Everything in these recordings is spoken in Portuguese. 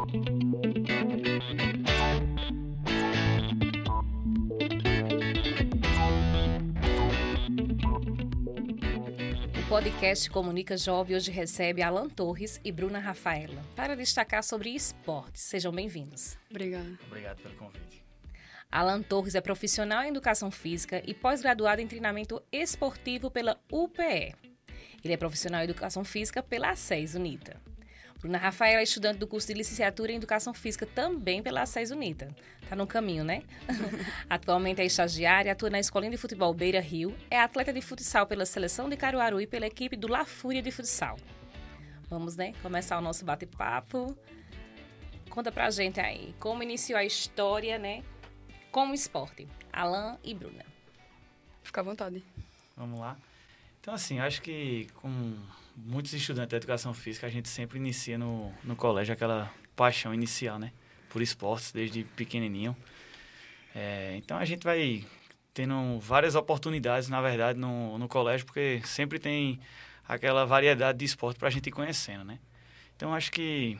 O podcast Comunica Jovem hoje recebe Alan Torres e Bruna Rafaela para destacar sobre esporte. Sejam bem-vindos. Obrigada. Obrigado pelo convite. Alan Torres é profissional em Educação Física e pós-graduado em Treinamento Esportivo pela UPE. Ele é profissional em Educação Física pela ACES Unita. Bruna Rafaela é estudante do curso de Licenciatura em Educação Física também pela ACES Unita. Tá no caminho, né? Atualmente é estagiária, atua na Escolinha de Futebol Beira Rio, é atleta de futsal pela Seleção de Caruaru e pela equipe do La Fúria de Futsal. Vamos, né? Começar o nosso bate-papo. Conta pra gente aí, como iniciou a história, né? Com o esporte. Alan e Bruna. Fica à vontade. Vamos lá. Então, assim, acho que com muitos estudantes da Educação Física, a gente sempre inicia no colégio aquela paixão inicial, né? Por esportes, desde pequenininho. Então, a gente vai tendo várias oportunidades, na verdade, no colégio, porque sempre tem aquela variedade de esporte para a gente ir conhecendo, né? Então, acho que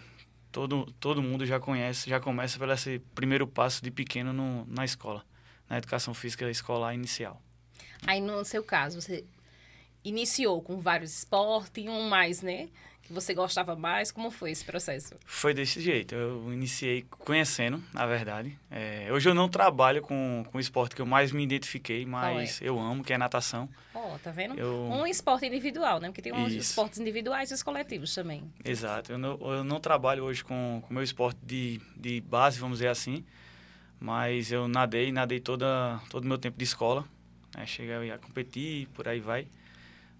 todo mundo já conhece, já começa pelo esse primeiro passo de pequeno na escola, na Educação Física escolar inicial. Aí, no seu caso, você iniciou com vários esportes e um mais, né? Que você gostava mais. Como foi esse processo? Foi desse jeito. Eu iniciei conhecendo, na verdade. Hoje eu não trabalho com o esporte que eu mais me identifiquei, mas eu amo, que é natação. Tá vendo? Um esporte individual, né? Porque tem uns esportes individuais e os coletivos também. Exato. Eu não trabalho hoje com o meu esporte de base, vamos dizer assim. Mas eu nadei todo o meu tempo de escola. Né? Cheguei a competir, por aí vai.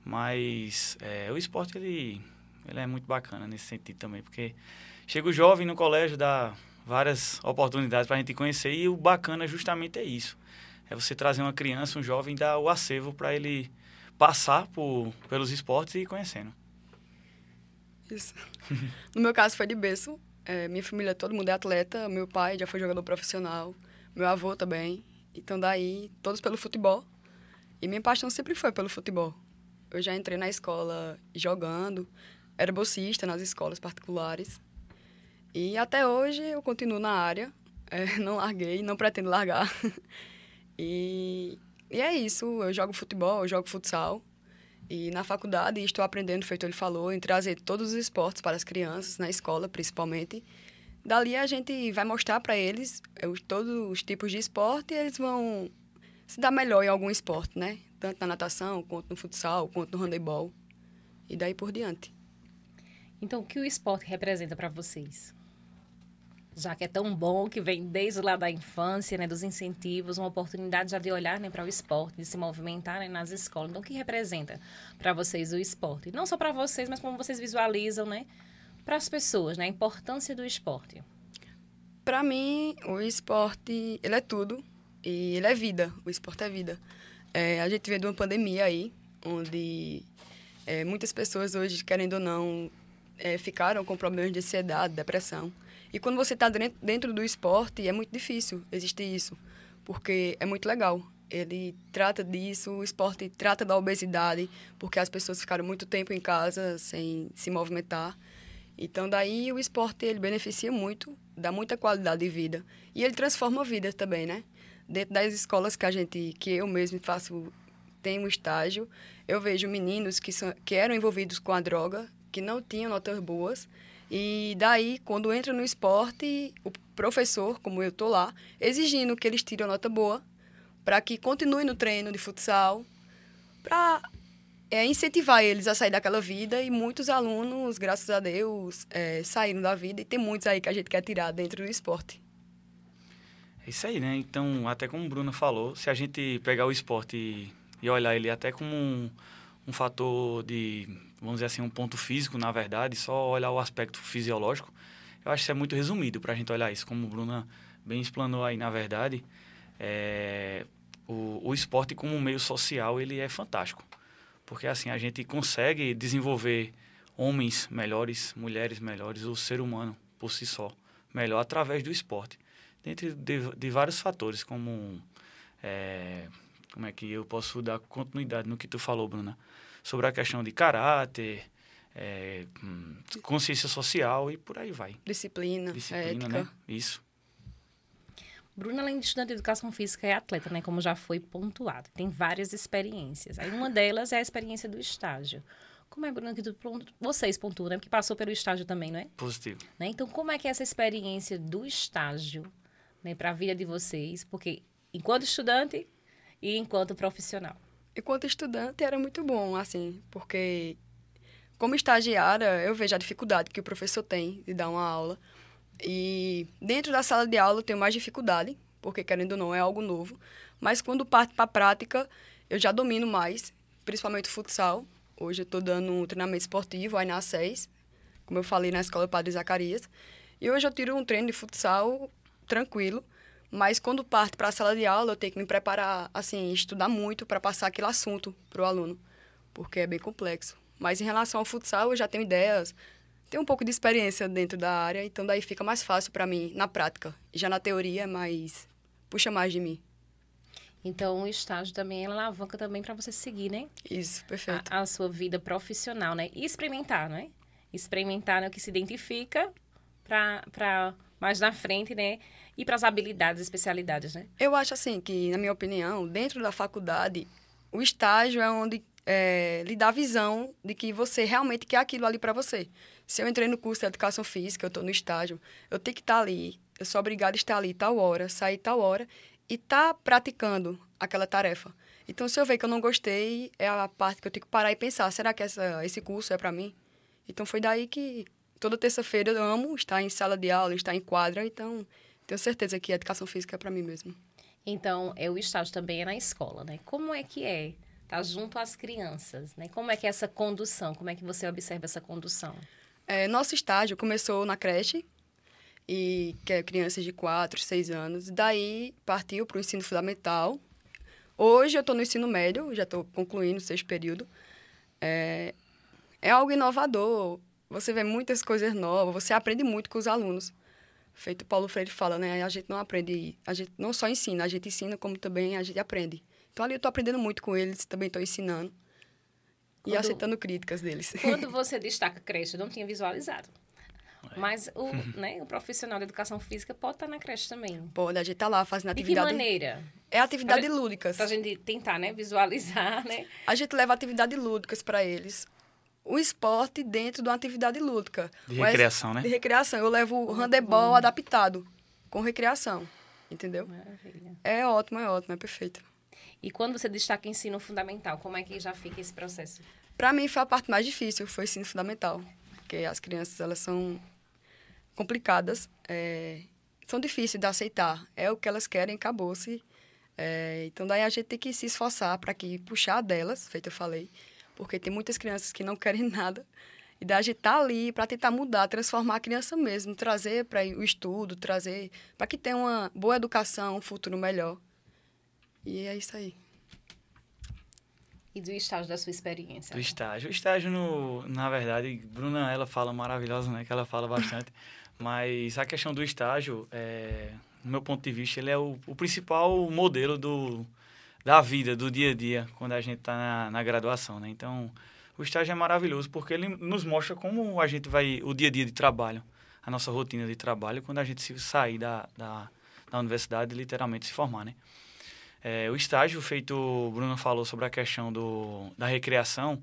Mas o esporte, ele é muito bacana nesse sentido também, porque chega o jovem no colégio, dá várias oportunidades para a gente conhecer, e o bacana justamente é isso. É você trazer uma criança, um jovem, dar o acervo para ele passar pelos esportes e ir conhecendo. Isso. No meu caso foi de berço. Minha família, todo mundo é atleta. Meu pai já foi jogador profissional, meu avô também. Então daí, todos pelo futebol. E minha paixão sempre foi pelo futebol. Eu já entrei na escola jogando, era bolsista nas escolas particulares. E até hoje eu continuo na área, não larguei, não pretendo largar. E é isso, eu jogo futebol, eu jogo futsal. E na faculdade estou aprendendo, feito ele falou, em trazer todos os esportes para as crianças, na escola principalmente. Dali a gente vai mostrar para eles todos os tipos de esporte e eles vão se dar melhor em algum esporte, né? Tanto na natação, quanto no futsal, quanto no handebol. E daí por diante. Então, o que o esporte representa para vocês? Já que é tão bom, que vem desde lá da infância, né, dos incentivos, uma oportunidade já de olhar, né, para o esporte, de se movimentar, né, nas escolas. Então, o que representa para vocês o esporte? Não só para vocês, mas como vocês visualizam, né, para as pessoas, né, a importância do esporte. Para mim, o esporte, ele é tudo e ele é vida. O esporte é vida. A gente vê de uma pandemia aí, onde muitas pessoas hoje, querendo ou não, ficaram com problemas de ansiedade, depressão. E quando você está dentro do esporte, é muito difícil existir isso, porque é muito legal. Ele trata disso, o esporte trata da obesidade, porque as pessoas ficaram muito tempo em casa sem se movimentar. Então, daí, o esporte ele beneficia muito, dá muita qualidade de vida. E ele transforma a vida também, né? Dentro das escolas que eu mesmo tenho um estágio, eu vejo meninos que eram envolvidos com a droga, que não tinham notas boas, e daí, quando entram no esporte, o professor, como eu estou lá, exigindo que eles tirem a nota boa, para que continuem no treino de futsal, para incentivar eles a sair daquela vida, e muitos alunos, graças a Deus, saíram da vida, e tem muitos aí que a gente quer tirar dentro do esporte. É isso aí, né? Então, até como o Bruno falou, se a gente pegar o esporte e olhar ele até como um fator de, vamos dizer assim, um ponto físico, na verdade, só olhar o aspecto fisiológico, eu acho que é muito resumido para a gente olhar isso. Como o Bruno bem explanou aí, na verdade, o esporte como meio social, ele é fantástico. Porque assim, a gente consegue desenvolver homens melhores, mulheres melhores, o ser humano por si só melhor através do esporte. Dentro de vários fatores, como é que eu posso dar continuidade no que tu falou, Bruna? Sobre a questão de caráter, consciência social e por aí vai. Disciplina, ética. Né? Isso. Bruna, além de estudante de educação física, é atleta, né? Como já foi pontuado. Tem várias experiências. Aí uma delas é a experiência do estágio. Como é, Bruna, que vocês pontuam, né? Porque passou pelo estágio também, não é? Positivo. Né? Então, como é que é essa experiência do estágio, né, para a vida de vocês? Porque enquanto estudante e enquanto profissional. Enquanto estudante era muito bom, assim, porque como estagiária eu vejo a dificuldade que o professor tem de dar uma aula. E dentro da sala de aula eu tenho mais dificuldade, porque querendo ou não é algo novo. Mas quando parte para a prática eu já domino mais, principalmente o futsal. Hoje eu estou dando um treinamento esportivo aí na SES, como eu falei, na Escola Padre Zacarias. E hoje eu tiro um treino de futsal tranquilo, mas quando parte para a sala de aula eu tenho que me preparar, assim, estudar muito para passar aquele assunto para o aluno, porque é bem complexo. Mas em relação ao futsal eu já tenho ideias, tenho um pouco de experiência dentro da área, então daí fica mais fácil para mim na prática. Já na teoria, mas puxa mais de mim. Então, o estágio também é alavanca também para você seguir, né? Isso, perfeito. A sua vida profissional, né? E experimentar, não é? Experimentar no que se identifica para mais na frente, né? E para as habilidades, especialidades, né? Eu acho assim que, na minha opinião, dentro da faculdade, o estágio é onde lhe dá a visão de que você realmente quer aquilo ali para você. Se eu entrei no curso de educação física, eu estou no estágio, eu tenho que estar ali, eu sou obrigada a estar ali tal hora, sair tal hora e estar praticando aquela tarefa. Então, se eu ver que eu não gostei, é a parte que eu tenho que parar e pensar, será que esse curso é para mim? Então, foi daí que toda terça-feira eu amo estar em sala de aula, estar em quadra, então tenho certeza que a educação física é para mim mesmo. Então, o estágio também é na escola, né? Como é que é? Tá junto às crianças, né? Como é que é essa condução? Como é que você observa essa condução? Nosso estágio começou na creche, que é crianças de 4, 6 anos. Daí partiu para o ensino fundamental. Hoje eu estou no ensino médio, já estou concluindo o 6º período. É algo inovador, você vê muitas coisas novas, você aprende muito com os alunos. Feito o Paulo Freire fala, né? A gente não aprende, a gente não só ensina, a gente ensina como também a gente aprende. Então ali eu estou aprendendo muito com eles, também estou ensinando. E aceitando críticas deles. Quando você destaca creche, eu não tinha visualizado. Mas o profissional de educação física pode estar na creche também. Pode, a gente está lá fazendo atividade... De que maneira? É atividade lúdicas. Para a gente tentar, né, visualizar, né? A gente leva atividades lúdicas para eles. O esporte dentro de uma atividade lúdica. De recreação, né? De recreação. Eu levo o handebol adaptado, com recreação. Entendeu? Maravilha. É ótimo, é perfeito. E quando você destaca ensino fundamental, como é que já fica esse processo? Para mim, foi a parte mais difícil, foi o ensino fundamental. Porque as crianças, elas são complicadas, são difíceis de aceitar. É o que elas querem, acabou-se. Então, daí a gente tem que se esforçar para puxar delas, feito eu falei, porque tem muitas crianças que não querem nada. E daí a gente tá ali para tentar mudar, transformar a criança mesmo, trazer para o estudo, trazer para que tenha uma boa educação, um futuro melhor. E é isso aí. E do estágio da sua experiência? Do estágio. O estágio, na verdade, Bruna, ela fala maravilhosa, né? Que ela fala bastante. Mas a questão do estágio, no meu ponto de vista, ele é o principal modelo da vida, do dia a dia, quando a gente está na graduação, né? Então, o estágio é maravilhoso porque ele nos mostra como a gente vai, o dia a dia de trabalho, a nossa rotina de trabalho, quando a gente sair da universidade e literalmente se formar, né? O estágio feito, o Bruno falou sobre a questão da recreação,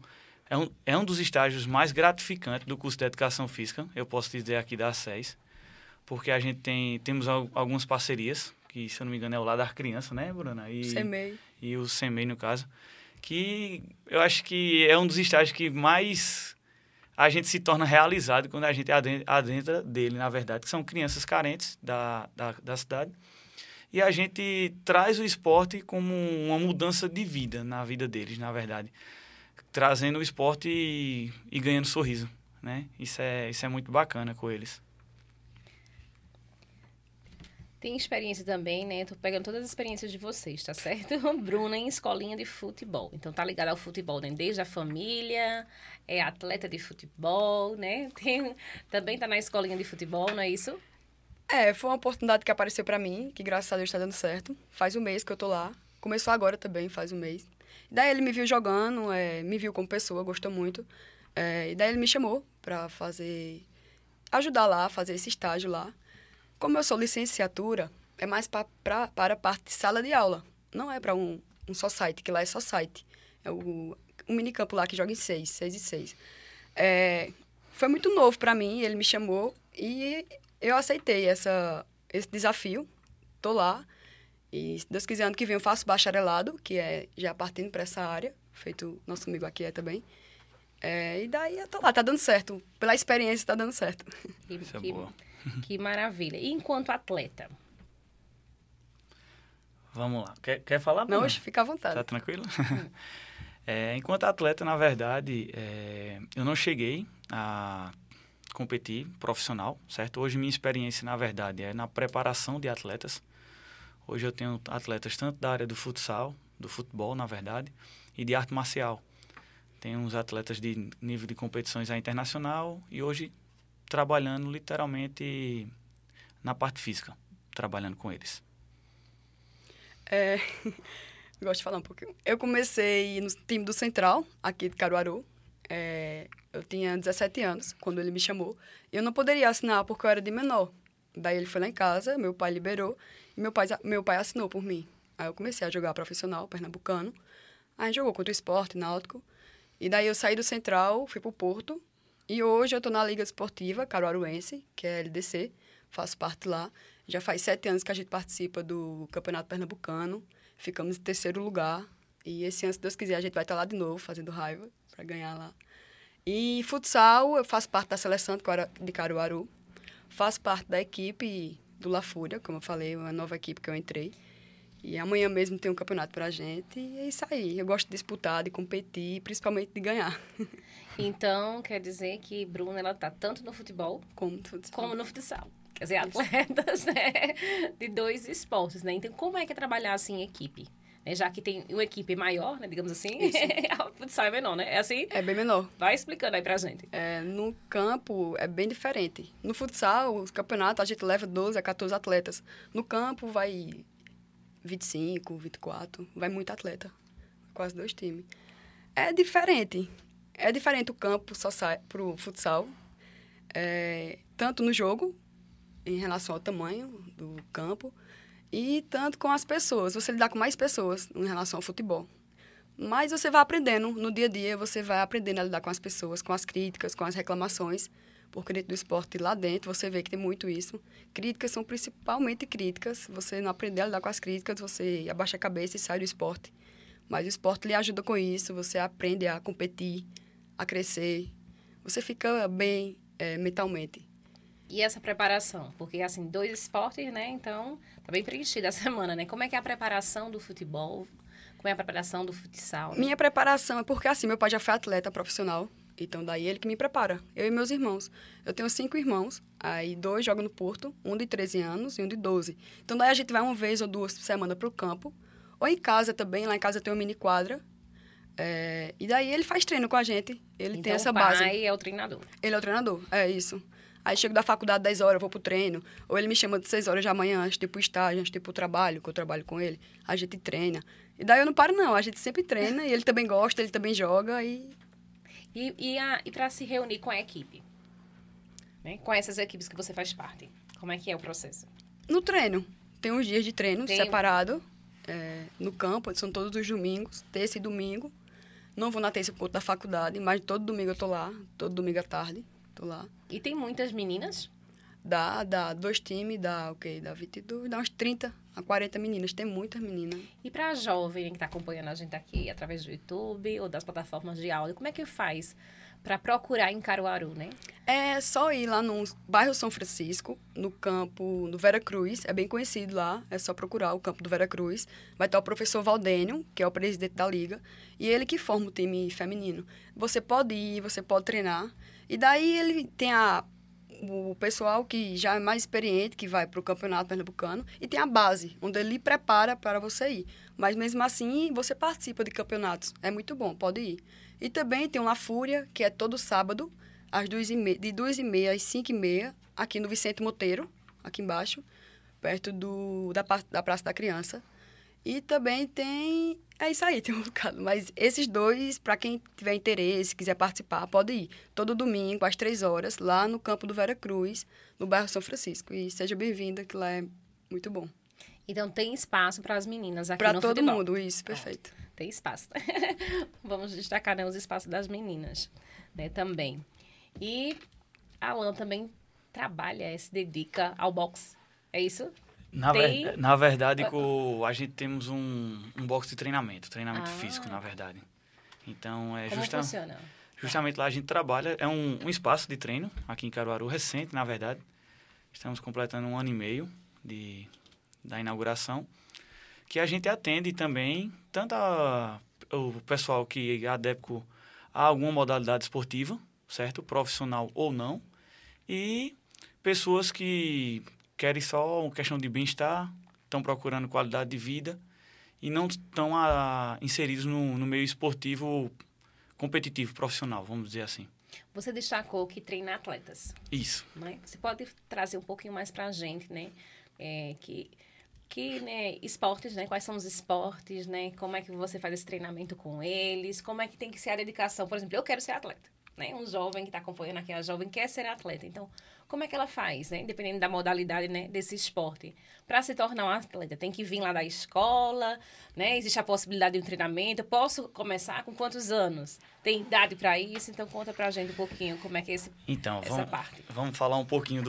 é um dos estágios mais gratificantes do curso de Educação Física, eu posso dizer aqui da SES, porque a gente temos algumas parcerias, que se eu não me engano é o Lar Criança, né, Bruna? SEMEI. E o SEMEI, no caso, que eu acho que é um dos estágios que mais a gente se torna realizado quando a gente adentra dele, na verdade, que são crianças carentes da cidade. E a gente traz o esporte como uma mudança de vida na vida deles, na verdade. Trazendo o esporte e ganhando sorriso, né? Isso é muito bacana com eles. Tem experiência também, né? Tô pegando todas as experiências de vocês, tá certo? Bruna em escolinha de futebol. Então, tá ligada ao futebol, né? Desde a família, é atleta de futebol, né? Também tá na escolinha de futebol, não é isso? Foi uma oportunidade que apareceu para mim, que graças a Deus está dando certo. Faz um mês que eu tô lá. Começou agora também, faz um mês. Daí ele me viu jogando, me viu como pessoa, gostou muito. E daí ele me chamou para ajudar lá, fazer esse estágio lá. Como eu sou licenciatura, é mais para a parte de sala de aula. Não é para um society, que lá é society. É um minicampo lá que joga em 6 e 6. Foi muito novo para mim, ele me chamou e eu aceitei esse desafio. Tô lá e, se Deus quiser, ano que vem eu faço bacharelado, que é já partindo para essa área, feito nosso amigo aqui também. E daí eu tô lá, tá dando certo. Pela experiência, tá dando certo. Isso é boa. Que maravilha. E enquanto atleta? Vamos lá. Quer falar? Não, fica à vontade. Tá tranquilo? Enquanto atleta, na verdade, eu não cheguei a competir profissional, certo? Hoje minha experiência, na verdade, é na preparação de atletas. Hoje eu tenho atletas tanto da área do futsal, do futebol, na verdade, e de arte marcial. Tenho uns atletas de nível de competições internacional e hoje trabalhando literalmente na parte física, trabalhando com eles. Gosto de falar um pouquinho. Eu comecei no time do Central, aqui de Caruaru. Eu tinha 17 anos, quando ele me chamou. Eu não poderia assinar porque eu era de menor. Daí ele foi lá em casa, meu pai liberou, e meu pai assinou por mim. Aí eu comecei a jogar profissional, pernambucano. Aí jogou contra o Sport, Náutico. E daí eu saí do Central, fui pro Porto. E hoje eu estou na Liga Esportiva Caruaruense, que é a LDC. Faço parte lá. Já faz 7 anos que a gente participa do Campeonato Pernambucano. Ficamos em 3º lugar. E esse ano, se Deus quiser, a gente vai estar lá de novo, fazendo raiva, para ganhar lá. E futsal, eu faço parte da seleção de Caruaru. Faço parte da equipe do La Fúria, como eu falei, uma nova equipe que eu entrei. E amanhã mesmo tem um campeonato pra gente. E é isso aí. Eu gosto de disputar, de competir, principalmente de ganhar. Então, quer dizer que Bruna, ela tá tanto no futebol como no futsal. Quer dizer, atletas, né, de 2 esportes, né? Então, como é que é trabalhar assim em equipe? Né? Já que tem uma equipe maior, né, digamos assim, o futsal é menor, né? É assim? É bem menor. Vai explicando aí pra gente. No campo é bem diferente. No futsal, os campeonatos, a gente leva 12 a 14 atletas. No campo vai 25, 24, vai muito atleta. Quase 2 times. É diferente. É diferente o campo pro futsal. Tanto no jogo, em relação ao tamanho do campo, e tanto com as pessoas. Você lidar com mais pessoas em relação ao futebol. Mas você vai aprendendo, no dia a dia, você vai aprendendo a lidar com as pessoas, com as críticas, com as reclamações, porque dentro do esporte, lá dentro, você vê que tem muito isso. Críticas são principalmente críticas. Você não aprender a lidar com as críticas, você abaixa a cabeça e sai do esporte. Mas o esporte lhe ajuda com isso, você aprende a competir, a crescer. Você fica bem mentalmente. E essa preparação? Porque, assim, 2 esportes, né? Então, tá bem preenchida a semana, né? Como é que é a preparação do futebol? Como é a preparação do futsal? Né? Minha preparação é porque, assim, meu pai já foi atleta profissional. Então, daí ele que me prepara. Eu e meus irmãos. Eu tenho 5 irmãos. Aí, 2 jogam no Porto. Um de 13 anos e um de 12. Então, daí a gente vai 1 vez ou 2 por semana pro campo. Ou em casa também. Lá em casa tem uma mini quadra. E daí ele faz treino com a gente. Ele então, tem essa base. O pai é o treinador. Ele é o treinador. É isso. Aí chego da faculdade 10 horas, eu vou pro treino. Ou ele me chama de 6 horas da manhã, antes de ir pro estágio, antes de ir pro trabalho, que eu trabalho com ele. A gente treina. E daí eu não paro, não. A gente sempre treina e ele também gosta, ele também joga e para se reunir com a equipe? Né? Com essas equipes que você faz parte? Como é que é o processo? No treino. Tem uns dias de treino separado. No campo, são todos os domingos, terça e domingo. Não vou na terça por conta da faculdade, mas todo domingo eu tô lá. Todo domingo à tarde. Tô lá. E tem muitas meninas? Dá 2 times, dá 22, dá uns 30 a 40 meninas, tem muitas meninas. E para a jovem que está acompanhando a gente aqui através do YouTube ou das plataformas de áudio, como é que faz para procurar em Caruaru, né? É só ir lá no bairro São Francisco, no campo do Vera Cruz, é bem conhecido lá, é só procurar o campo do Vera Cruz. Vai estar o professor Valdênio, que é o presidente da liga, e ele que forma o time feminino. Você pode ir, você pode treinar, e daí ele tem o pessoal que já é mais experiente, que vai para o campeonato pernambucano, e tem a base, onde ele lhe prepara para você ir. Mas mesmo assim, você participa de campeonatos, é muito bom, pode ir. E também tem o La Fúria, que é todo sábado, de 2h30 às 5h30, aqui no Vicente Monteiro, aqui embaixo, perto da Praça da Criança. E também tem... É isso aí, tem um bocado. Mas esses dois, para quem tiver interesse, quiser participar, pode ir. Todo domingo, às 3 horas, lá no campo do Vera Cruz, no bairro São Francisco. E seja bem-vinda, que lá é muito bom. Então, tem espaço para as meninas aqui Pra no todo futebol. mundo, isso, perfeito. Tem espaço. Vamos destacar, né, os espaços das meninas, né, também. E a Alan também trabalha, se dedica ao boxe. É isso? Na verdade, a gente temos um box de treinamento físico, na verdade. Então, Como funciona? Justamente lá a gente trabalha, é um espaço de treino, aqui em Caruaru, recente, na verdade. Estamos completando 1 ano e meio da inauguração, que a gente atende também, tanto o pessoal que é adepto a alguma modalidade esportiva, certo? Profissional ou não, e pessoas que querem só uma questão de bem-estar, estão procurando qualidade de vida e não estão inseridos no meio esportivo competitivo, profissional, vamos dizer assim. Você destacou que treina atletas. Isso. Né? Você pode trazer um pouquinho mais para a gente, né? Né, esportes, né? Quais são os esportes, né? Como é que você faz esse treinamento com eles? Como é que tem que ser a dedicação? Por exemplo, eu quero ser atleta, né? Um jovem que está acompanhando aqui, a jovem quer ser atleta. Então, como é que ela faz, né? Dependendo da modalidade, né? Desse esporte. Para se tornar um atleta, tem que vir lá da escola, né? Existe a possibilidade de um treinamento. Eu posso começar com quantos anos? Tem idade para isso? Então, conta para a gente um pouquinho como é que é essa parte. Vamos falar um pouquinho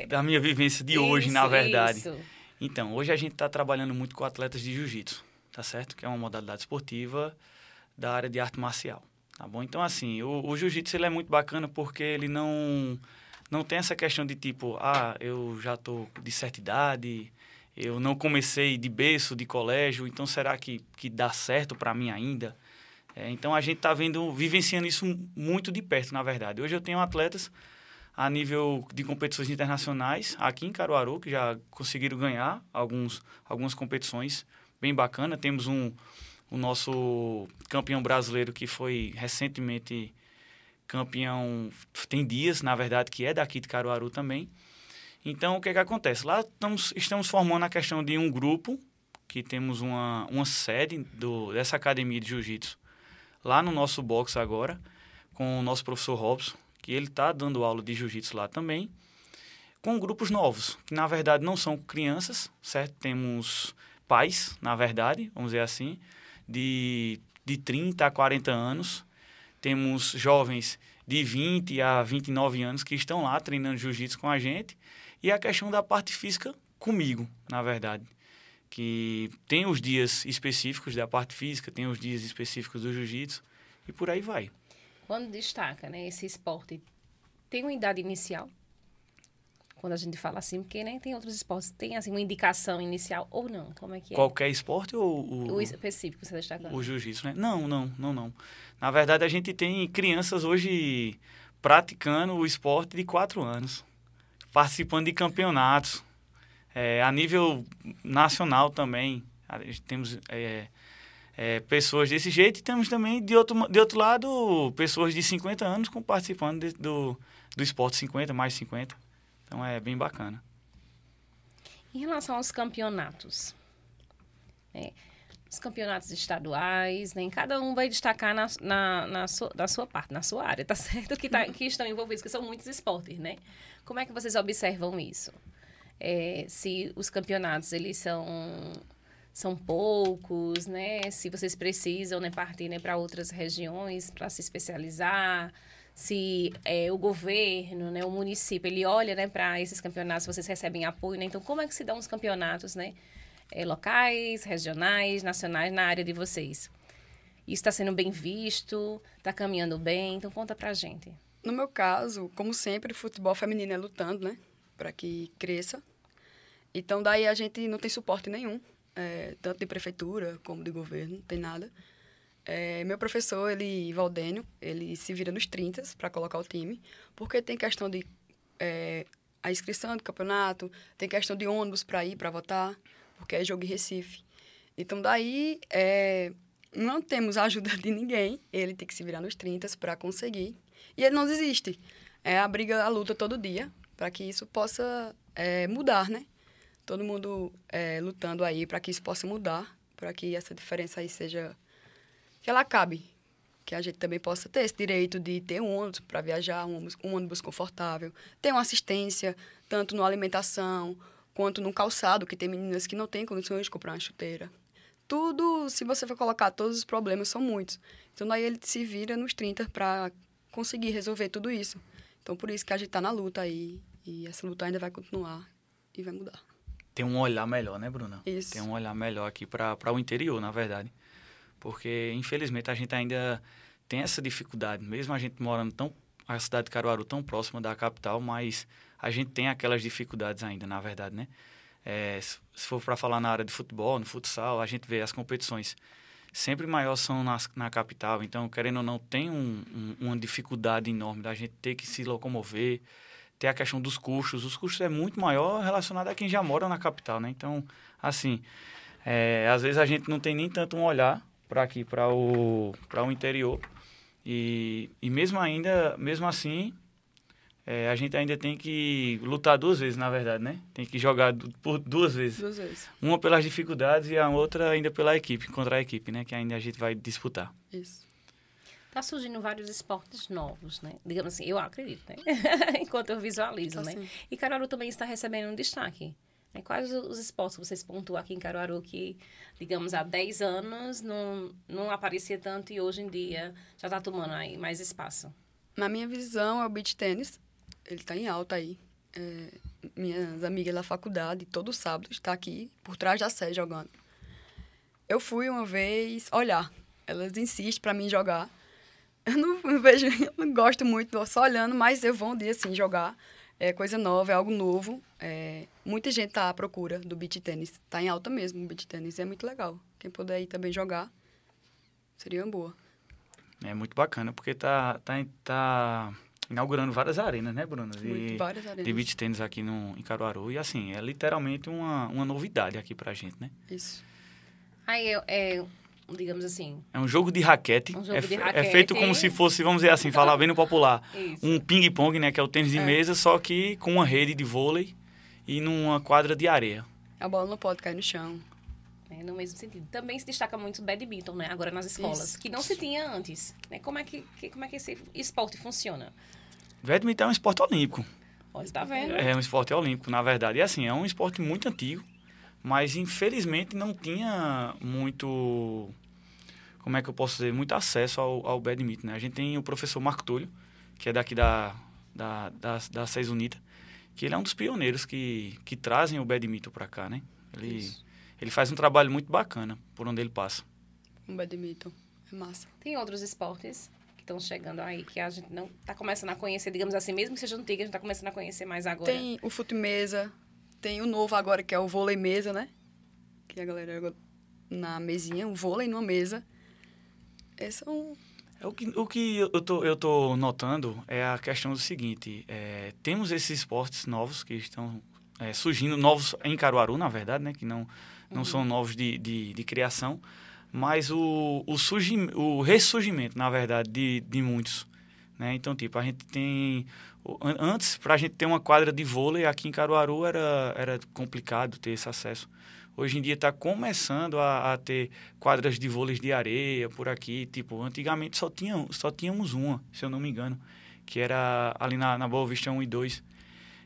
da minha vivência de hoje, na verdade. Isso. Então, hoje a gente está trabalhando muito com atletas de jiu-jitsu, tá certo? Que é uma modalidade esportiva da área de arte marcial, tá bom? Então, assim, o jiu-jitsu ele é muito bacana porque ele não tem essa questão de tipo, eu já estou de certa idade, eu não comecei de berço, de colégio, então será que dá certo para mim ainda? Então, a gente está vivenciando isso muito de perto, na verdade. Hoje eu tenho atletas a nível de competições internacionais aqui em Caruaru, que já conseguiram ganhar algumas competições bem bacanas. Temos o nosso campeão brasileiro, que foi recentemente campeão, tem dias, na verdade, que é daqui de Caruaru também. Então, o que acontece? Lá estamos formando a questão de um grupo, que temos uma sede dessa academia de jiu-jitsu, lá no nosso box agora, com o nosso professor Robson, que ele está dando aula de jiu-jitsu lá também, com grupos novos, que na verdade não são crianças, certo? Temos pais, na verdade, vamos dizer assim, de 30 a 40 anos. Temos jovens de 20 a 29 anos que estão lá treinando jiu-jitsu com a gente. E a questão da parte física comigo, na verdade. Que tem os dias específicos da parte física, tem os dias específicos do jiu-jitsu e por aí vai. Quando destaca, né, esse esporte, tem uma idade inicial? Quando a gente fala assim, porque, né, tem outros esportes, tem assim uma indicação inicial ou não? Como é que é? Qualquer esporte ou o específico que você está destacando? O jiu-jitsu, né? Não. Na verdade, a gente tem crianças hoje praticando o esporte de 4 anos, participando de campeonatos, a nível nacional também. Temos pessoas desse jeito e temos também, de outro lado, pessoas de 50 anos participando do esporte 50, mais 50. Então, é bem bacana. Em relação aos campeonatos, os campeonatos estaduais, né, cada um vai destacar na sua parte, na sua área, tá certo? Que estão envolvidos, que são muitos esportes, né? Como é que vocês observam isso? Se os campeonatos, eles são poucos, né? Se vocês precisam, né, partir, né, para outras regiões para se especializar, se o governo, né, o município, ele olha, né, para esses campeonatos, vocês recebem apoio, né? Então, como é que se dão os campeonatos, né? Locais, regionais, nacionais, na área de vocês? Isso está sendo bem visto? Está caminhando bem? Então, conta pra gente. No meu caso, como sempre, o futebol feminino é lutando, né? Para que cresça. Então, daí a gente não tem suporte nenhum, tanto de prefeitura como de governo, não tem nada. Meu professor, Valdênio, ele se vira nos 30 para colocar o time, porque tem questão de a inscrição do campeonato, tem questão de ônibus para ir, para votar, porque é jogo em Recife. Então, daí, não temos a ajuda de ninguém, ele tem que se virar nos 30 para conseguir. E ele não desiste. É a briga, a luta todo dia, para que isso possa mudar, né? Todo mundo lutando aí para que isso possa mudar, para que essa diferença aí seja... que ela acabe. Que a gente também possa ter esse direito de ter um ônibus para viajar, um ônibus confortável, ter uma assistência, tanto na alimentação, quanto no calçado, que tem meninas que não têm condições de comprar uma chuteira. Tudo, se você for colocar todos os problemas, são muitos. Então, daí ele se vira nos 30 para conseguir resolver tudo isso. Então, por isso que a gente está na luta aí, e essa luta ainda vai continuar e vai mudar. Tem um olhar melhor, né, Bruna? Isso. Tem um olhar melhor aqui para o interior, na verdade. Porque, infelizmente, a gente ainda tem essa dificuldade. Mesmo a gente morando a cidade de Caruaru tão próxima da capital, mas a gente tem aquelas dificuldades ainda, na verdade, né? Se for para falar na área de futebol, no futsal, a gente vê as competições sempre maiores são na capital. Então, querendo ou não, tem uma dificuldade enorme da gente ter que se locomover, ter a questão dos custos. Os custos é muito maior relacionado a quem já mora na capital, né? Então, assim, às vezes a gente não tem nem tanto um olhar para aqui, para o interior. E mesmo assim, a gente ainda tem que lutar 2 vezes, na verdade, né? Tem que jogar por 2 vezes. 2 vezes. Uma pelas dificuldades e a outra ainda pela equipe, contra a equipe, né? Que ainda a gente vai disputar. Isso. Tá surgindo vários esportes novos, né? Digamos assim, eu acredito, né? Enquanto eu visualizo, né? Assim. E Caruaru também está recebendo um destaque. Né? Quais os esportes que vocês pontuam aqui em Caruaru que, digamos, há 10 anos não aparecia tanto e hoje em dia já está tomando aí mais espaço? Na minha visão, é o beach tênis. Ele está em alta aí. Minhas amigas da faculdade, todo sábado, está aqui por trás da sede jogando. Eu fui uma vez olhar. Elas insistem para mim jogar. Eu não vejo, eu não gosto muito, só olhando, mas eu vou um dia, assim, jogar. É coisa nova, é algo novo. Muita gente está à procura do beach tênis. Está em alta mesmo o beach tênis. É muito legal. Quem puder ir também jogar, seria uma boa. É muito bacana, porque tá inaugurando várias arenas, né, Bruna? Várias arenas. De beach tênis aqui em Caruaru. E, assim, é literalmente uma novidade aqui pra gente, né? Isso. Aí digamos assim... É um jogo de raquete. Um jogo de É raquete. feito como se fosse, vamos dizer assim, falar bem no popular, Isso. um ping-pong, né? Que é o tênis de mesa, só que com uma rede de vôlei e numa quadra de areia. A bola não pode cair no chão. No mesmo sentido. Também se destaca muito o badminton, né? Agora nas escolas, Isso. que não se tinha antes. Né? Como é que esse esporte funciona? Badminton é um esporte olímpico. Olha, tá vendo? É um esporte olímpico, na verdade. E, assim, é um esporte muito antigo, mas, infelizmente, não tinha muito... Como é que eu posso dizer? Muito acesso ao badminton, né? A gente tem o professor Marco Túlio, que é daqui da da SES Unita, que ele é um dos pioneiros que trazem o badminton para cá, né? Ele faz um trabalho muito bacana por onde ele passa. Um badminton, é massa. Tem outros esportes que estão chegando aí, que a gente não está começando a conhecer, digamos assim, mesmo que seja antiga, a gente está começando a conhecer mais agora. Tem o fute-mesa, tem o novo agora, que é o vôlei-mesa, né? Que a galera joga na mesinha, um vôlei numa mesa. Esse é um... O que eu tô notando é a questão do seguinte, temos esses esportes novos que estão surgindo, novos em Caruaru, na verdade, né? Que não são novos de criação, mas o ressurgimento, na verdade, de muitos. Né? Então, tipo, a gente tem... Antes, para a gente ter uma quadra de vôlei aqui em Caruaru, era complicado ter esse acesso. Hoje em dia está começando a ter quadras de vôlei de areia por aqui. Tipo, antigamente só tínhamos uma, se eu não me engano, que era ali na Boa Vista 1 e 2.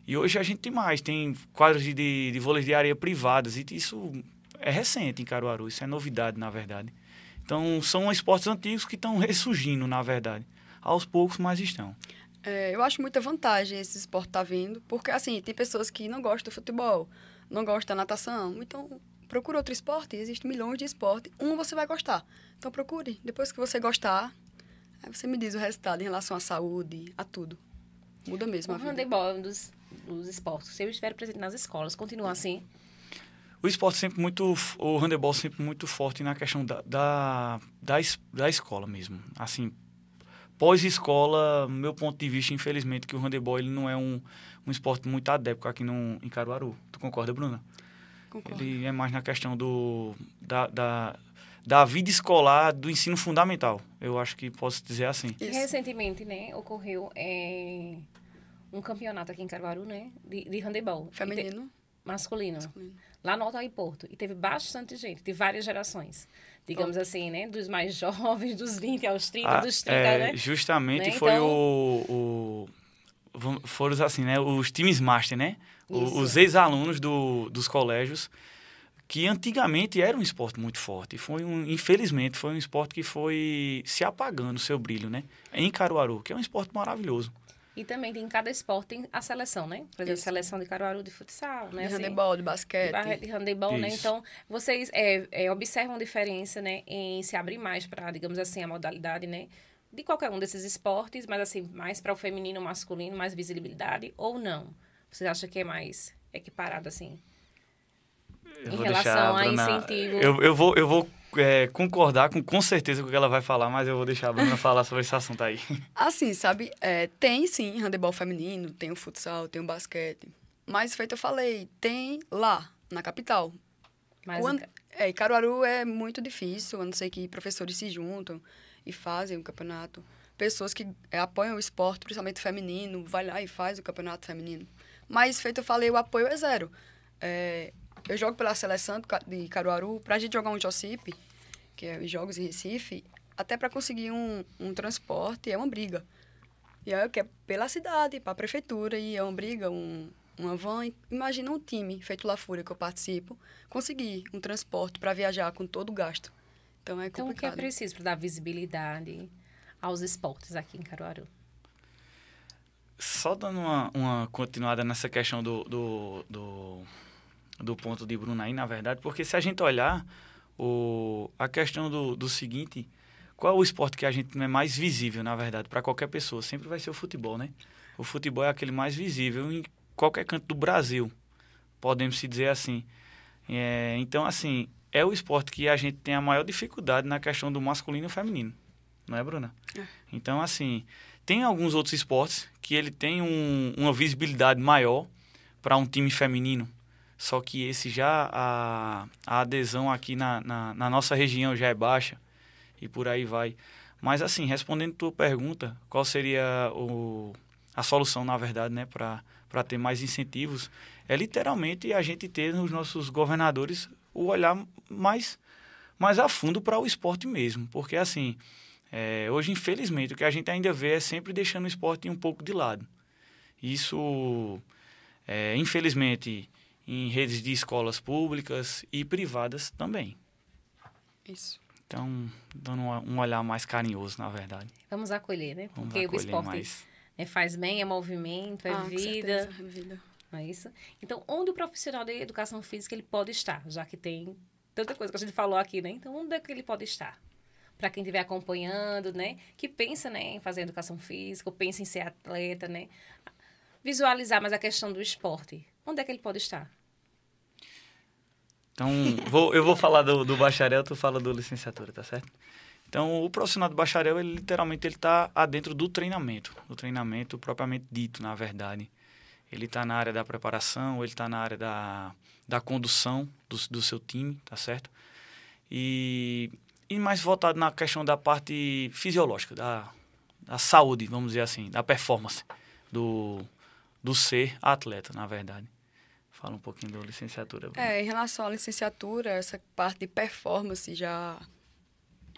E hoje a gente tem mais, tem quadras de vôlei de areia privadas. E isso é recente em Caruaru, isso é novidade, na verdade. Então, são esportes antigos que estão ressurgindo, na verdade. Aos poucos, mas estão. Eu acho muita vantagem esse esporte estar vindo, porque, assim, tem pessoas que não gostam do futebol, não gostam da natação, então procura outro esporte, existem milhões de esportes, você vai gostar. Então procure, depois que você gostar, aí você me diz o resultado em relação à saúde, a tudo. Muda mesmo a vida. O handebol é um dos esportes, se eu estiver presente nas escolas, continua assim? O handebol sempre muito forte na questão da escola mesmo. Assim, pós-escola, meu ponto de vista, infelizmente, que o handebol ele não é um esporte muito adepto aqui em Caruaru. Tu concorda, Bruna? Concordo. Ele é mais na questão da vida escolar, do ensino fundamental. Eu acho que posso dizer assim. Isso. Recentemente, né, ocorreu um campeonato aqui em Caruaru, né, de handebol. Feminino. masculino. Masculino. Lá no Alto e Porto. E teve bastante gente, de várias gerações. Digamos assim, né? Dos mais jovens, dos 20 aos 30, dos 30, né? Justamente Né? foi Então, foram assim, né? Os times master, né? Isso. Os ex-alunos dos colégios, que antigamente era um esporte muito forte. Infelizmente, foi um esporte que foi se apagando o seu brilho, né? Em Caruaru, que é um esporte maravilhoso. E também tem em cada esporte tem a seleção, né? Por exemplo, Isso. seleção de Caruaru de futsal, né? De Assim, handebol, de basquete. de handebol, né? Isso. Então, vocês observam a diferença, né? Em se abrir mais para, digamos assim, a modalidade, né? De qualquer um desses esportes, mas assim, mais para o feminino, masculino, mais visibilidade ou não? Vocês acham que é mais equiparado, assim? Eu Em vou relação deixar a Bruna- incentivo. Eu vou concordar com certeza com o que ela vai falar, mas eu vou deixar a Bruna falar sobre esse assunto aí. Assim, sabe? Tem sim handebol feminino, tem o futsal, tem o basquete. Mas, feito eu falei, tem lá, na capital. Mais Em Caruaru é muito difícil, a não ser que professores se juntam e fazem o campeonato. Pessoas que apoiam o esporte, principalmente feminino, vai lá e faz o campeonato feminino. Mas, feito eu falei, o apoio é zero. Eu jogo pela seleção de Caruaru, pra gente jogar um Jocipe, que é os Jogos em Recife, até para conseguir um transporte é uma briga. E aí eu quero pela cidade, para a prefeitura, e é uma briga, uma van. Imagina um time feito La Fúria, que eu participo, conseguir um transporte para viajar com todo o gasto. Então é Então, o que é complicado. preciso para dar visibilidade aos esportes aqui em Caruaru? Só dando uma continuada nessa questão do ponto de Bruna aí, na verdade, porque se a gente olhar a questão do seguinte, qual é o esporte que a gente não é mais visível, na verdade, para qualquer pessoa? Sempre vai ser o futebol, né? O futebol é aquele mais visível em qualquer canto do Brasil, podemos se dizer assim. Então, assim, é o esporte que a gente tem a maior dificuldade na questão do masculino e feminino, não é, Bruna? Então, assim, tem alguns outros esportes que ele tem uma visibilidade maior para um time feminino. Só que esse já, a adesão aqui na nossa região já é baixa e por aí vai. Mas assim, respondendo tua pergunta, qual seria a solução, na verdade, né, para ter mais incentivos, é literalmente a gente ter nos nossos governadores o olhar mais a fundo para o esporte mesmo. Porque assim, hoje, infelizmente, o que a gente ainda vê é sempre deixando o esporte um pouco de lado. Isso, infelizmente, em redes de escolas públicas e privadas também. Isso. Então, dando um olhar mais carinhoso, na verdade. Vamos acolher, né? Vamos Porque o acolher esporte mais. faz bem, é movimento, é Com vida. certeza, é vida. Não é isso? Então, onde o profissional de educação física ele pode estar? Já que tem tanta coisa que a gente falou aqui, né? Então, onde é que ele pode estar? Para quem estiver acompanhando, né? Que pensa, né, em fazer educação física, ou pensa em ser atleta, né? Visualizar mais a questão do esporte. Onde é que ele pode estar? Então, eu vou falar do bacharel, tu fala do licenciatura, tá certo? Então, o profissional do bacharel, ele literalmente está adentro do treinamento propriamente dito, na verdade. Ele está na área da preparação, ele está na área da condução do seu time, tá certo? E mais voltado na questão da parte fisiológica, da saúde, vamos dizer assim, da performance do ser atleta, na verdade. Fala um pouquinho da licenciatura. Em relação à licenciatura, essa parte de performance já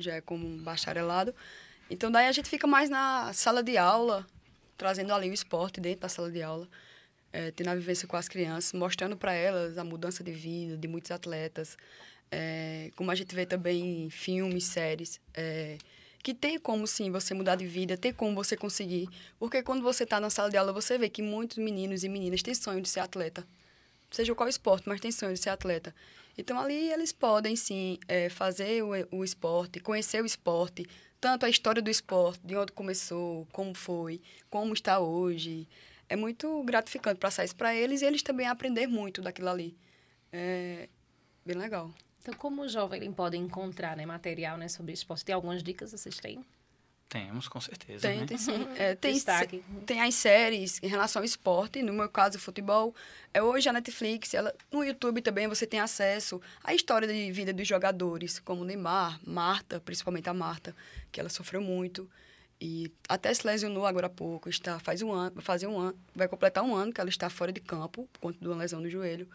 é como um bacharelado. Então, daí a gente fica mais na sala de aula, trazendo ali o esporte dentro da sala de aula, tendo a vivência com as crianças, mostrando para elas a mudança de vida de muitos atletas, como a gente vê também em filmes, séries, que tem como, sim, você mudar de vida, tem como você conseguir. Porque quando você está na sala de aula, você vê que muitos meninos e meninas têm sonho de ser atleta. Seja qual esporte, mas tem sonho de ser atleta. Então, ali eles podem, sim, fazer o esporte, conhecer o esporte, tanto a história do esporte, de onde começou, como foi, como está hoje. É muito gratificante passar isso para eles e eles também aprender muito daquilo ali. É bem legal. Então, como o jovem ele pode encontrar, né, material, né, sobre esporte? Tem algumas dicas vocês têm? Temos, com certeza. Né? Tem sim. Destaque. Tem as séries em relação ao esporte, no meu caso, futebol. Hoje a Netflix, no YouTube também você tem acesso à história de vida dos jogadores, como Neymar, Marta, principalmente a Marta, que ela sofreu muito. E até se lesionou agora há pouco, vai completar um ano que ela está fora de campo, por conta de uma lesão no joelho.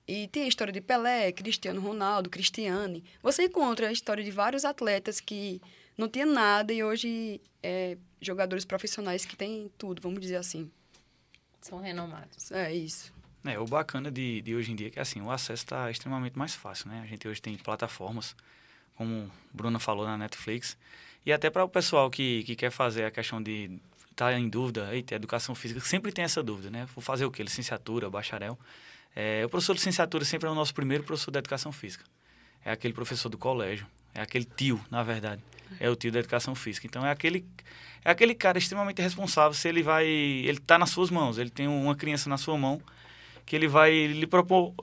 E tem a história de Pelé, Cristiano Ronaldo, Cristiane. Você encontra a história de vários atletas que não tinham nada e hoje jogadores profissionais que têm tudo, vamos dizer assim. São renomados. É isso. O bacana de hoje em dia é que assim, o acesso está extremamente mais fácil, né? A gente hoje tem plataformas, como a Bruna falou, na Netflix. E até para o pessoal que quer fazer a questão de estar em dúvida, eita, educação física, sempre tem essa dúvida, né? Vou fazer o quê? Licenciatura, bacharel? O professor de licenciatura sempre é o nosso primeiro professor de educação física. É aquele professor do colégio, é aquele tio, na verdade. É o tio da educação física. Então, é aquele cara extremamente responsável se ele vai... Ele está nas suas mãos, ele tem uma criança na sua mão, que ele vai lhe propor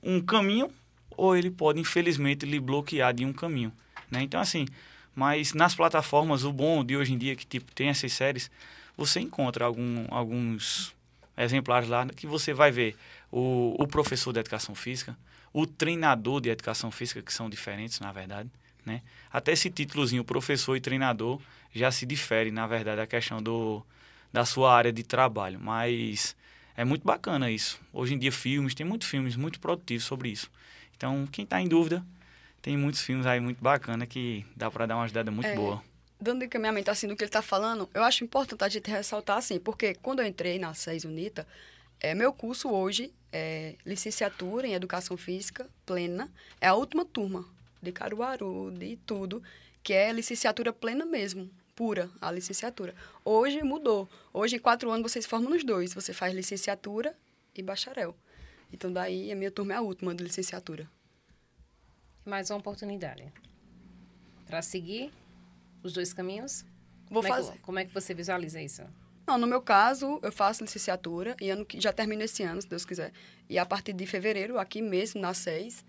um caminho ou ele pode, infelizmente, lhe bloquear de um caminho, né? Então, assim, mas nas plataformas, o bom de hoje em dia, que tipo, tem essas séries, você encontra alguns exemplares lá que você vai ver o professor de educação física, o treinador de educação física, que são diferentes, na verdade, né? Até esse títulozinho, professor e treinador, já se difere, na verdade, a questão da sua área de trabalho, mas... É muito bacana isso. Hoje em dia, tem muitos filmes muito produtivos sobre isso. Então, quem está em dúvida, tem muitos filmes aí muito bacana que dá para dar uma ajudada muito boa. Dando encaminhamento assim do que ele está falando, eu acho importante a gente ressaltar assim, porque quando eu entrei na SES UNITA, meu curso hoje é licenciatura em Educação Física plena, é a última turma de Caruaru, de tudo, que é licenciatura plena mesmo. Pura, a licenciatura. Hoje mudou. Hoje, em 4 anos, vocês formam nos 2. Você faz licenciatura e bacharel. Então, daí, a minha turma é a última de licenciatura. Mais uma oportunidade. Para seguir os 2 caminhos? Vou fazer. Como é que você visualiza isso? Não, no meu caso, eu faço licenciatura e já termino esse ano, se Deus quiser. E a partir de fevereiro, aqui mesmo, na SES,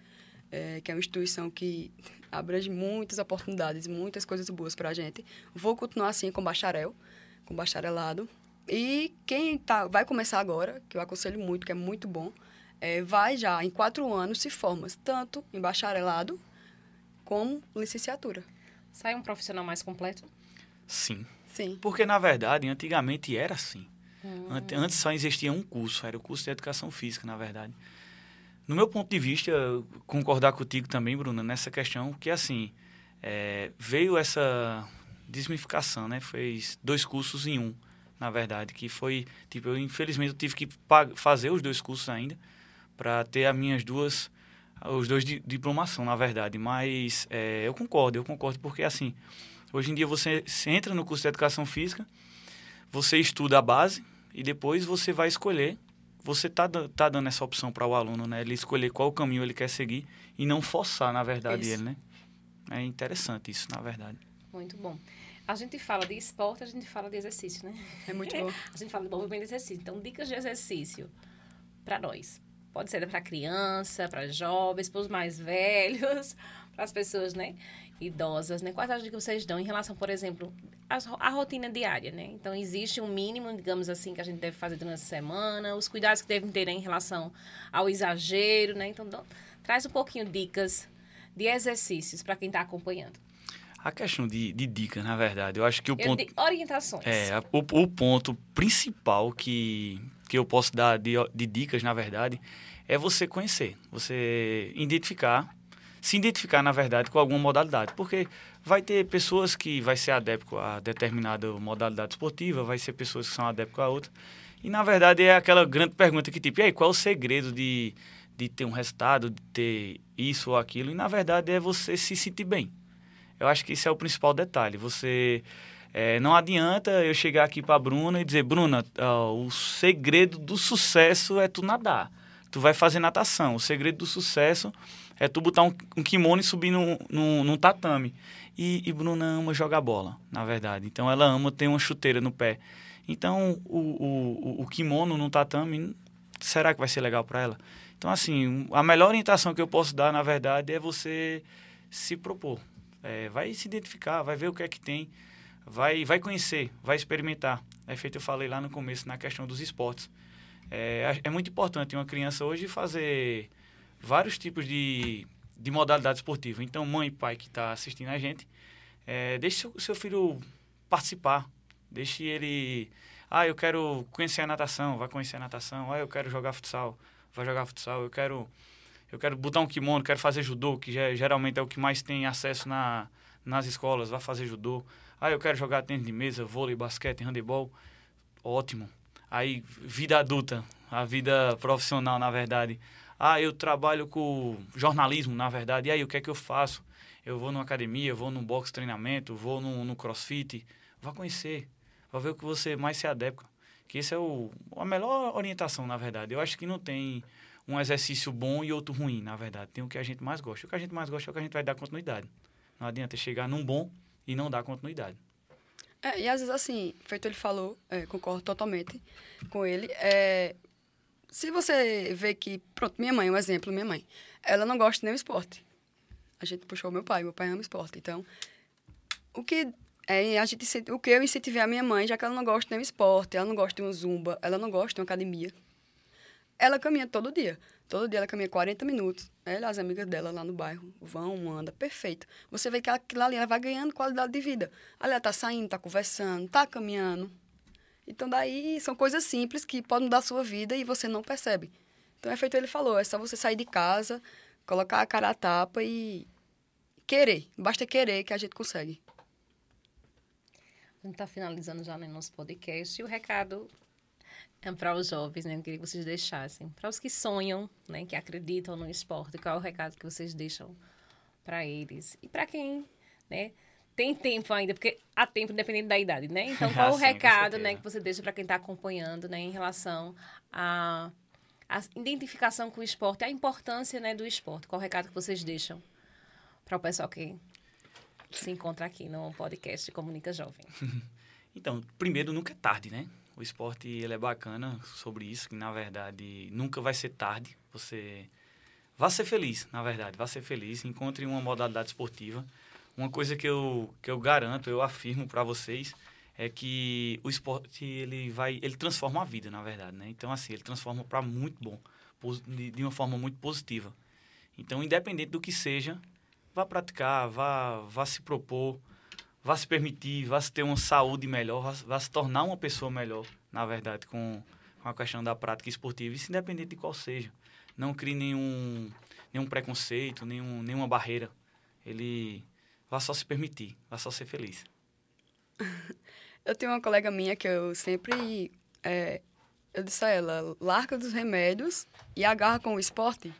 que é uma instituição que abrange muitas oportunidades, muitas coisas boas para a gente. Vou continuar assim com bacharelado. E quem vai começar agora, que eu aconselho muito, que é muito bom, vai já, em 4 anos, se forma tanto em bacharelado como licenciatura. Sai um profissional mais completo? Sim. Sim. Porque, na verdade, antigamente era assim. Antes só existia um curso, era o curso de educação física, na verdade. No meu ponto de vista, concordar contigo também, Bruna, nessa questão, que assim, veio essa desmificação, né? Fez 2 cursos em um, na verdade, que foi, tipo, infelizmente eu tive que fazer os 2 cursos ainda, para ter os 2 de diplomação, na verdade, mas eu concordo, porque assim, hoje em dia você entra no curso de educação física, você estuda a base e depois você vai escolher. Você tá dando essa opção para o aluno, né? Ele escolher qual caminho ele quer seguir e não forçar, na verdade, ele, né? É interessante isso, na verdade. Muito bom. A gente fala de esporte, a gente fala de exercício, né? É muito bom. A gente fala de movimento de exercício. Então, dicas de exercício para nós. Pode ser para criança, para jovens, para os mais velhos, para as pessoas, né, idosas, né? Quais as dicas que vocês dão em relação, por exemplo, à rotina diária, né? Então, existe um mínimo, digamos assim, que a gente deve fazer durante a semana, os cuidados que devem ter, né, em relação ao exagero, né? Então, traz um pouquinho dicas de exercícios para quem está acompanhando. A questão de dicas, na verdade, eu acho que o ponto... Orientações. O ponto principal que eu posso dar de dicas, na verdade, é você conhecer, você se identificar, na verdade, com alguma modalidade. Porque vai ter pessoas que vai ser adepto a determinada modalidade esportiva, vai ser pessoas que são adeptas a outra. E, na verdade, é aquela grande pergunta que, tipo, e aí, qual é o segredo de ter um resultado, de ter isso ou aquilo? E, na verdade, é você se sentir bem. Eu acho que isso é o principal detalhe. Não adianta eu chegar aqui para a Bruna e dizer, Bruna, o segredo do sucesso é tu nadar. Tu vai fazer natação. O segredo do sucesso é tu botar um kimono e subir num tatame. E Bruna ama jogar bola, na verdade. Então, ela ama ter uma chuteira no pé. Então, o kimono no tatame, será que vai ser legal para ela? Então, assim, a melhor orientação que eu posso dar, na verdade, é você se propor. Vai se identificar, vai ver o que é que tem, vai conhecer, vai experimentar. É feito, eu falei lá no começo, na questão dos esportes. É muito importante uma criança hoje fazer vários tipos de modalidade esportiva. Então, mãe e pai que está assistindo a gente, deixe seu filho participar. Deixe ele... eu quero conhecer a natação, vai conhecer a natação. Eu quero jogar futsal, vai jogar futsal. Eu quero eu quero botar um kimono, quero fazer judô, que geralmente é o que mais tem acesso nas escolas, vai fazer judô. Eu quero jogar tênis de mesa, vôlei, basquete, handebol. Ótimo. Aí, vida adulta, a vida profissional, na verdade. Eu trabalho com jornalismo, na verdade. E aí, o que é que eu faço? Eu vou numa academia, vou num box treinamento, vou no crossfit. Vá conhecer, vá ver o que você mais se adequa. Que esse é a melhor orientação, na verdade. Eu acho que não tem um exercício bom e outro ruim, na verdade. Tem o que a gente mais gosta. O que a gente mais gosta é o que a gente vai dar continuidade. Não adianta chegar num bom e não dar continuidade. E às vezes, assim, feito ele falou, concordo totalmente com ele. Se você vê que... Pronto, minha mãe, um exemplo, minha mãe. Ela não gosta de nenhum esporte. A gente puxou meu pai ama esporte. Então, o que eu incentivei a minha mãe, já que ela não gosta de nenhum esporte, ela não gosta de um zumba, ela não gosta de uma academia. Ela caminha todo dia. Todo dia ela caminha 40 minutos. Ela e as amigas dela lá no bairro anda, perfeito. Você vê que aquilo ali ela vai ganhando qualidade de vida. Ali ela tá saindo, tá conversando, tá caminhando. Então, daí, são coisas simples que podem mudar a sua vida e você não percebe. Então, é feito ele falou, é só você sair de casa, colocar a cara a tapa e querer. Basta querer que a gente consegue. A gente está finalizando já no nosso podcast e o recado é para os jovens, né? Eu queria que vocês deixassem. Para os que sonham, né? Que acreditam no esporte, qual é o recado que vocês deixam para eles? E para quem, né? Tem tempo ainda, porque há tempo independente da idade, né? Então, qual o recado, né, que você deixa para quem está acompanhando, né? Em relação à identificação com o esporte, a importância, né, do esporte. Qual o recado que vocês deixam para o pessoal que se encontra aqui no podcast Comunica Jovem? Então, primeiro, nunca é tarde, né? O esporte, ele é bacana sobre isso, que, na verdade, nunca vai ser tarde. Você vai ser feliz, na verdade, vai ser feliz. Encontre uma modalidade esportiva. Uma coisa que eu garanto, eu afirmo para vocês, é que o esporte, ele transforma a vida, na verdade, né? Então, assim, ele transforma para muito bom, de uma forma muito positiva. Então, independente do que seja, vá praticar, vá se propor, vá se permitir, vá ter uma saúde melhor, vá se tornar uma pessoa melhor, na verdade, com a questão da prática esportiva. Isso independente de qual seja. Não crie nenhum preconceito, nenhuma barreira. Vá só se permitir, vá só ser feliz. Eu tenho uma colega minha que eu sempre... eu disse a ela, larga dos remédios e agarra com o esporte.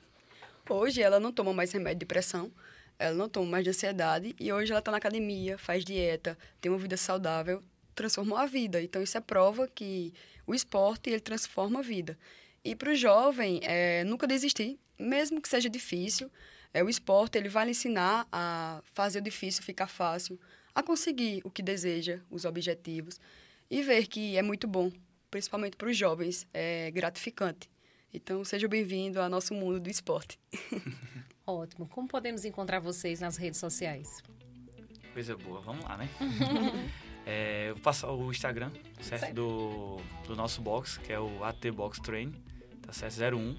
Hoje ela não toma mais remédio de pressão, ela não toma mais de ansiedade e hoje ela está na academia, faz dieta, tem uma vida saudável, transformou a vida. Então, isso é prova que o esporte, ele transforma a vida. E para o jovem, nunca desistir, mesmo que seja difícil. O esporte, ele vai lhe ensinar a fazer o difícil ficar fácil, a conseguir o que deseja, os objetivos, e ver que é muito bom, principalmente para os jovens, é gratificante. Então, seja bem-vindo ao nosso mundo do esporte. Ótimo. Como podemos encontrar vocês nas redes sociais? Coisa boa, vamos lá, né? Eu passo o Instagram, certo? Do nosso box, que é o AT Box Train, tá certo? 01.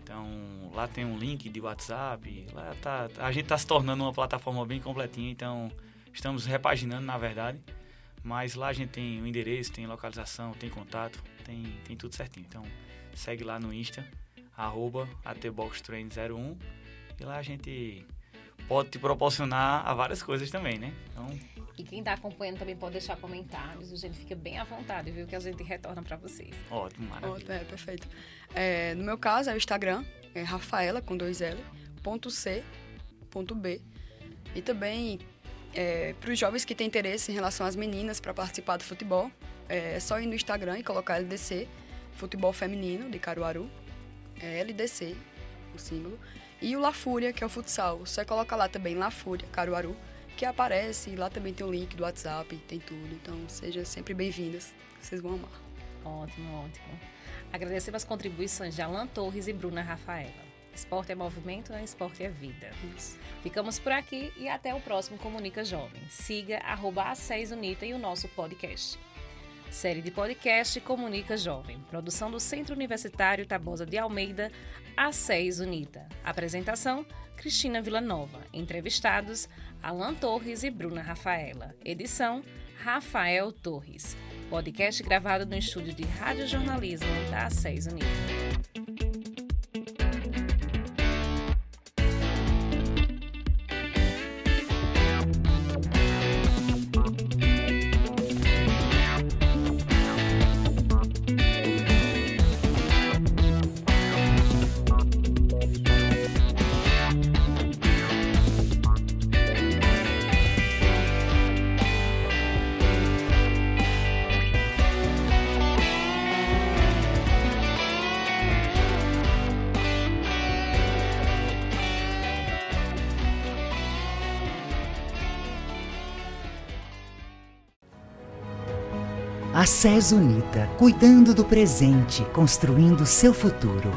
Então, lá tem um link de WhatsApp, lá a gente está se tornando uma plataforma bem completinha, então estamos repaginando, na verdade, mas lá a gente tem o endereço, tem localização, tem contato, tem tudo certinho. Então, segue lá no Insta, @atboxtrain01, e lá a gente pode te proporcionar a várias coisas também, né? Então... E quem está acompanhando também pode deixar comentários, a gente fica bem à vontade, viu? Que a gente retorna para vocês. Ótimo, maravilha. Ótimo, perfeito. No meu caso, é o Instagram, Rafaela, com 2L, .c.b. E também, para os jovens que têm interesse em relação às meninas para participar do futebol, é só ir no Instagram e colocar LDC, Futebol Feminino de Caruaru, LDC, o símbolo. E o La Fúria, que é o futsal. Você coloca lá também La Fúria, Caruaru, que aparece, lá também tem o link do WhatsApp, tem tudo. Então, sejam sempre bem-vindas, vocês vão amar. Ótimo, ótimo. Agradecemos as contribuições de Alan Torres e Bruna Rafaela. Esporte é movimento, né? Esporte é vida. Isso. Ficamos por aqui e até o próximo Comunica Jovem. Siga @A6Unita e o nosso podcast. Série de podcast Comunica Jovem. Produção do Centro Universitário Tabosa de Almeida, A6 Unita. Apresentação, Cristina Villanova. Entrevistados, Alan Torres e Bruna Rafaela. Edição, Rafael Torres. Podcast gravado no estúdio de radiojornalismo da A6 Unita. A SES Unida, cuidando do presente, construindo seu futuro.